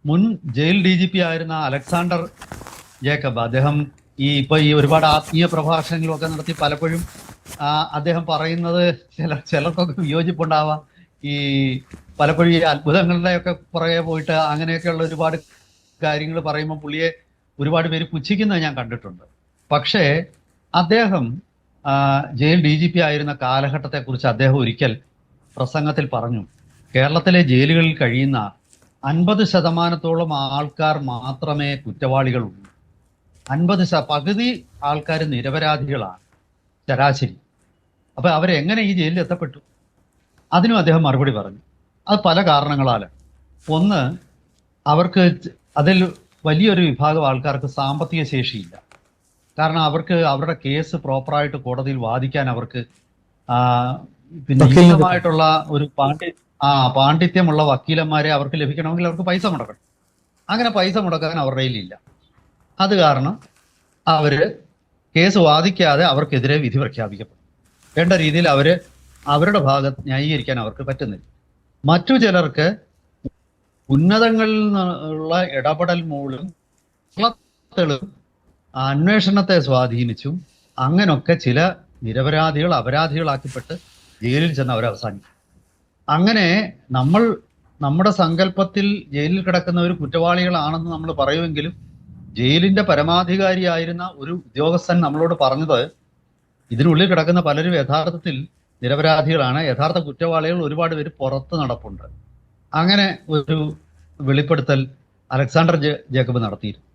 മുൻ jail DGP ആയിരുന്ന Alexander Jacob, അദ്ദേഹം ഈ ഒരുപാട് ആത്മീയ പ്രഭാഷണങ്ങളൊക്കെ നടത്തി പലപ്പോഴും അദ്ദേഹം പറയുന്നത് ചിലർക്കൊക്കെ വിയോജിപ്പുണ്ടാവാം. ഈ പലപ്പോഴും ഈ അത്ഭുതങ്ങളുടെയൊക്കെ പുറകെ പോയിട്ട് അങ്ങനെയൊക്കെയുള്ള ഒരുപാട് കാര്യങ്ങൾ പറയുമ്പോൾ പുള്ളിയെ ഒരുപാട് പേര് പുച്ഛിക്കുന്നത് ഞാൻ കണ്ടിട്ടുണ്ട്. പക്ഷേ അദ്ദേഹം ജയിൽ DGP ആയിരുന്ന കാലഘട്ടത്തെക്കുറിച്ച് അദ്ദേഹം ഒരിക്കൽ പ്രസംഗത്തിൽ പറഞ്ഞു, കേരളത്തിലെ ജയിലുകളിൽ കഴിയുന്ന 50% ആൾക്കാർ മാത്രമേ കുറ്റവാളികളുള്ളൂ. പകുതി ആൾക്കാർ നിരപരാധികളാണ് ശരാശരി. അപ്പൊ അവരെങ്ങനെ ഈ ജയിലിൽ എത്തപ്പെട്ടു? അതിനും അദ്ദേഹം മറുപടി പറഞ്ഞു. അത് പല കാരണങ്ങളാലാണ്. ഒന്ന്, അവർക്ക് അതിൽ വലിയൊരു വിഭാഗം ആൾക്കാർക്ക് സാമ്പത്തിക ശേഷിയില്ല. കാരണം അവർക്ക് അവരുടെ കേസ് പ്രോപ്പറായിട്ട് കോടതിയിൽ വാദിക്കാൻ അവർക്ക് പിന്നെ ഉചിതമായിട്ടുള്ള ഒരു പാണ്ഡിത്യമുള്ള വക്കീലന്മാരെ അവർക്ക് ലഭിക്കണമെങ്കിൽ അവർക്ക് പൈസ മുടക്കണം. അങ്ങനെ പൈസ മുടക്കാൻ അവരുടെ കയ്യിലില്ല. അത് കാരണം അവര് കേസ് വാദിക്കാതെ അവർക്കെതിരെ വിധി പ്രഖ്യാപിക്കപ്പെടും. വേണ്ട രീതിയിൽ അവരുടെ ഭാഗത്ത് ന്യായീകരിക്കാൻ അവർക്ക് പറ്റുന്നില്ല. മറ്റു ചിലർക്ക് ഉന്നതങ്ങളിൽ നിന്നുള്ള ഇടപെടൽ മൂലം അന്വേഷണത്തെ സ്വാധീനിച്ചും അങ്ങനൊക്കെ ചില നിരപരാധികൾ അപരാധികളാക്കിപ്പെട്ട് ജയിലിൽ ചെന്ന് അവരവസാനിക്കും. അങ്ങനെ നമ്മുടെ സങ്കല്പത്തിൽ ജയിലിൽ കിടക്കുന്നവർ കുറ്റവാളികളാണെന്ന് നമ്മൾ പറയുമെങ്കിലും ജയിലിന്റെ പരമാധികാരിയായിരുന്ന ഒരു ഉദ്യോഗസ്ഥൻ നമ്മളോട് പറഞ്ഞത്, ഇതിനുള്ളിൽ കിടക്കുന്ന പലരും യഥാർത്ഥത്തിൽ നിരപരാധികളാണ്, യഥാർത്ഥ കുറ്റവാളികൾ ഒരുപാട് പേര് പുറത്ത് നടപ്പുണ്ട്. അങ്ങനെ ഒരു വെളിപ്പെടുത്തൽ അലക്സാണ്ടർ ജേക്കബ് നടത്തിയിരുന്നു.